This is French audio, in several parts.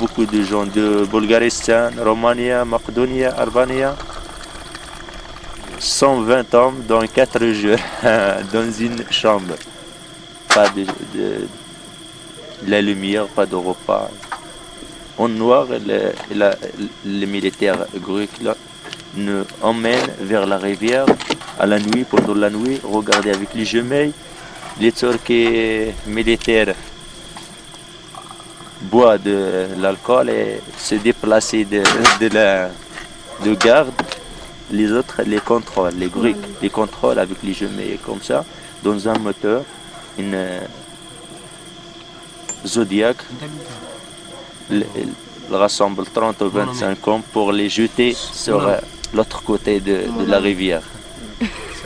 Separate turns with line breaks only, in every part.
beaucoup de gens de Bulgaristan, Roumanie, Macédonie, Albanie. 120 hommes dans 4 jours dans une chambre. Pas de la lumière, pas de repas. En noir, les militaires grecs nous emmènent vers la rivière à la nuit, pendant la nuit, regarder avec les jumelles. Les Turcs militaires boivent de l'alcool et se déplacent de garde. Les autres les contrôlent, les Grecs les contrôlent avec les jumelles comme ça, dans un moteur, une Zodiac. Il rassemble 30 ou 25 hommes pour les jeter sur l'autre côté de la rivière.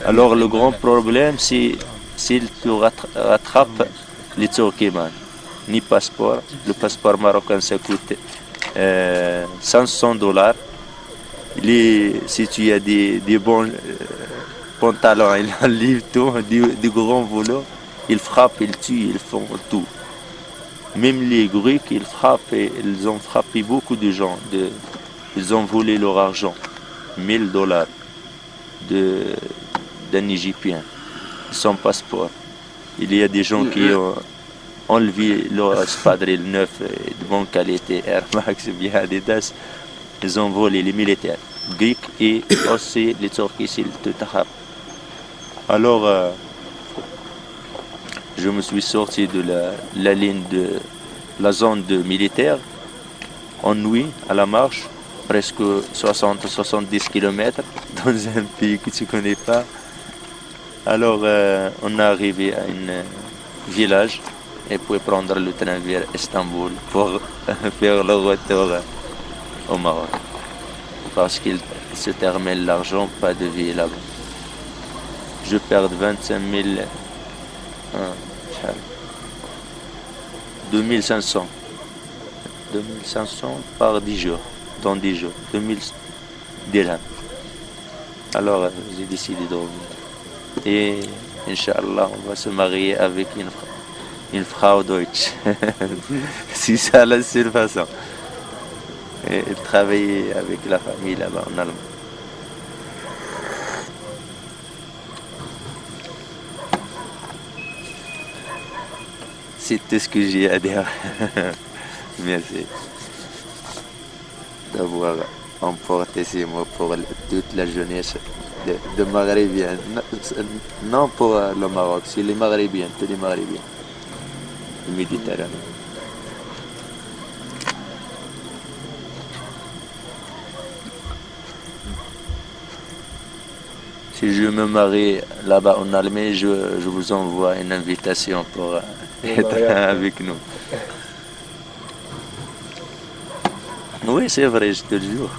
Alors le grand problème, c'est s'ils te rattrapent les Turkméns. Ni passeport. Le passeport marocain, ça coûte $500. Si tu as des bons pantalons, ils enlèvent tout, du grands volos, ils frappent, ils tuent, ils font tout. Même les Grecs, ils frappent, ils ont frappé beaucoup de gens. Ils ont volé leur argent, $1000 d'un Égyptien, son passeport. Il y a des gens qui ont enlevé leur espadrille neuf de bonne qualité, Air Max, bien Adidas. Ils ont volé les militaires grecs et aussi les Turcs s'ils te tapent. Alors, je me suis sorti de la ligne de la zone de militaire en nuit à la marche, presque 60-70 km dans un pays que tu ne connais pas. Alors, on est arrivé à un village et puis prendre le train vers Istanbul pour faire le retour au Maroc. Parce qu'il se termine l'argent, pas de vie là-bas. Je perds 25 000, 2500 par 10 jours, dans 10 jours, 2000 dirhams. Alors j'ai décidé de revenir. Et Inch'Allah, on va se marier avec une Frau Deutsch. C'est ça la seule façon. Et travailler avec la famille là-bas en Allemagne. C'est tout ce que j'ai à dire. Merci d'avoir emporté ces mots pour toute la jeunesse de Maghrébiens. Non pour le Maroc, c'est les Maghrébiens, tous les Maghrébiens. Le Méditerranée. Si je me marie là-bas en Allemagne, je vous envoie une invitation pour être avec nous. Oui, c'est vrai, je te le jure.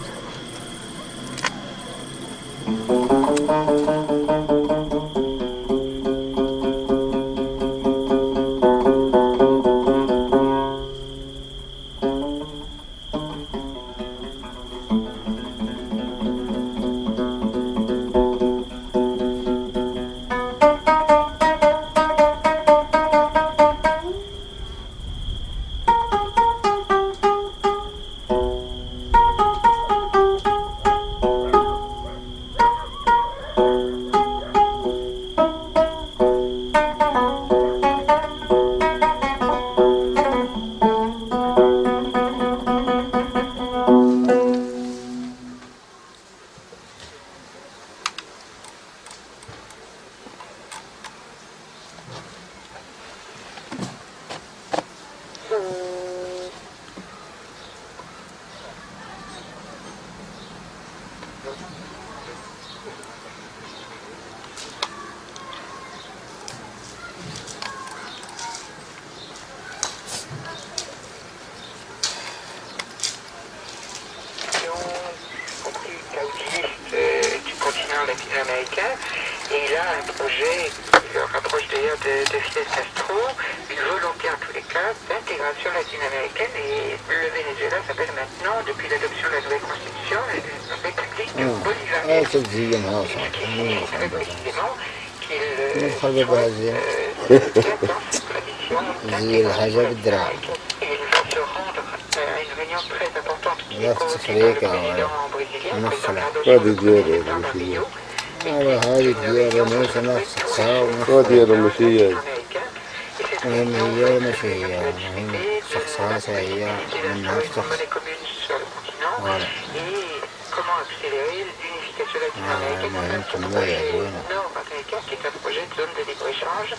Latino-américain. Et il a un projet qui rapproche d'ailleurs de Fidel Castro, une volonté en tous les cas d'intégration latino-américaine. Et le Venezuela s'appelle maintenant, depuis l'adoption de la nouvelle constitution, une république bolivarienne. Ce qui signifie très précisément qu'il زي الحاجة بالدراهم. Et il va se rendre à une réunion
نفس أفريقيا ونفس
هذه ديالها المشية.
هذه ديالها نفس الساعة ونفس
وديالها المشية.
المهم هي ماشي هي المهم شخصها هي من نفس شخص. Voilà.
Comment accélérer l'unification latino-américaine dans un projet nord-américain qui est un projet de zone de libre-échange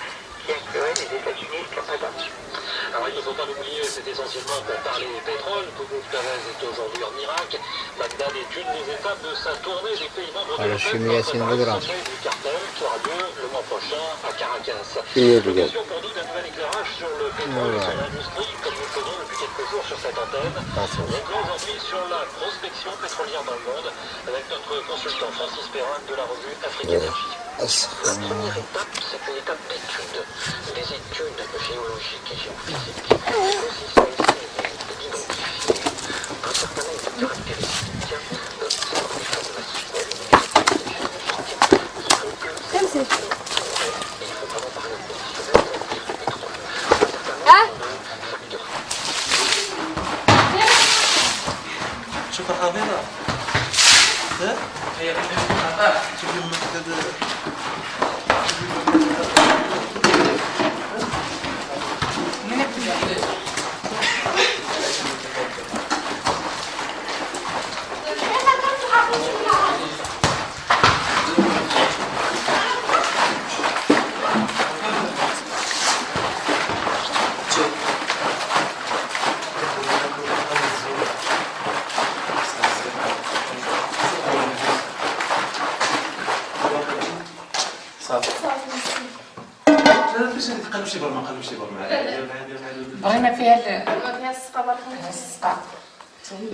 qui inclurait les États-Unis et le Canada.
Alors il ne faut pas l'oublier, c'est essentiellement pour parler pétrole que Gulf Perez est aujourd'hui en Irak. Bagdad est une des étapes de sa tournée des pays membres de l'OPEP pour préparer le sommet du cartel qui aura lieu le mois prochain à Caracas. L'occasion pour nous d'un nouvel éclairage sur le pétrole et son industrie, comme nous le faisons depuis quelques jours sur cette antenne. Revenons aujourd'hui sur la prospection pétrolière dans le monde avec notre consultant Francis Perrin de la revue Afrique Énergie. La première étape, c'est une étape d'étude, des études géologiques et géophysiques. Mais aussi, ça essaie d'identifier un certain nombre de caractéristiques des formations il faut vraiment parler au conditionnel du pétrole.
شوف الحافظة ها هي شوف المكتب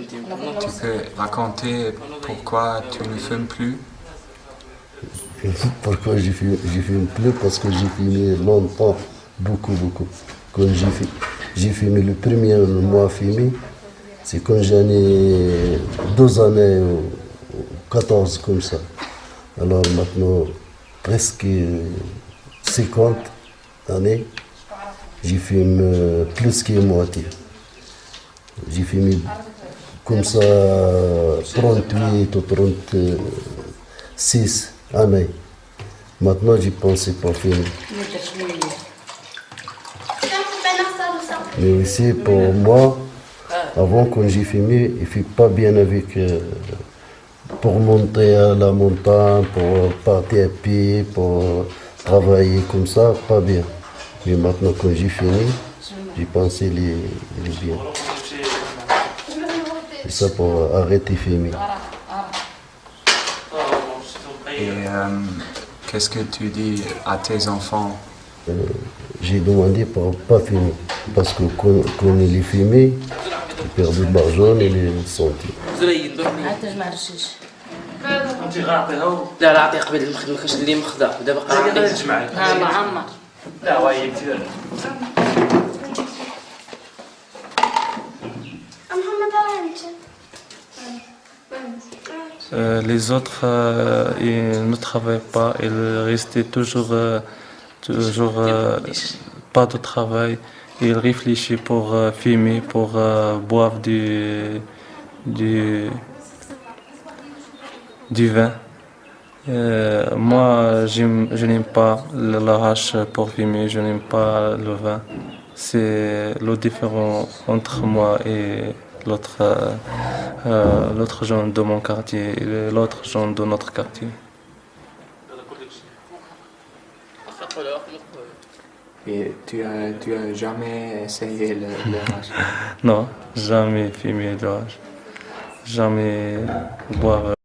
Tu peux raconter pourquoi tu ne fumes plus?
Pourquoi je fume plus? Parce que j'ai fumé longtemps, beaucoup. Quand j'ai fumé le premier mois fumé, c'est quand j'en ai 12 années ou 14 comme ça. Alors maintenant, presque 50 années, j'ai fumé plus que moitié. J'ai fumé comme ça 38 ou 36 années. Maintenant, j'ai pensé pas fumer. Mais aussi pour moi, avant quand j'ai fumé, il ne fait pas bien avec pour monter à la montagne, pour partir à pied, pour travailler comme ça, pas bien. Mais maintenant quand j'ai fini, j'ai pensé il est bien. C'est ça pour arrêter de fumer.
Et qu'est-ce que tu dis à tes enfants?
J'ai demandé pour ne pas fumer. Parce que quand il est fumé, il perd de l'argent et les santé.
لا لا عطيه قبل المخدم ما كانش اللي مخدع دابا قاعد تجمع لا معمر لا واي كثير Les autres, ils ne travaillent pas, ils restent toujours pas de travail. Ils réfléchissent pour fumer, pour boire du vin. Moi, je n'aime pas la hache pour fumer, je n'aime pas le vin. C'est le différent entre moi et l'autre jeune de mon quartier et l'autre jeune de notre quartier.
Et tu as jamais essayé le hache?
Non, jamais fumé de hache, jamais boire.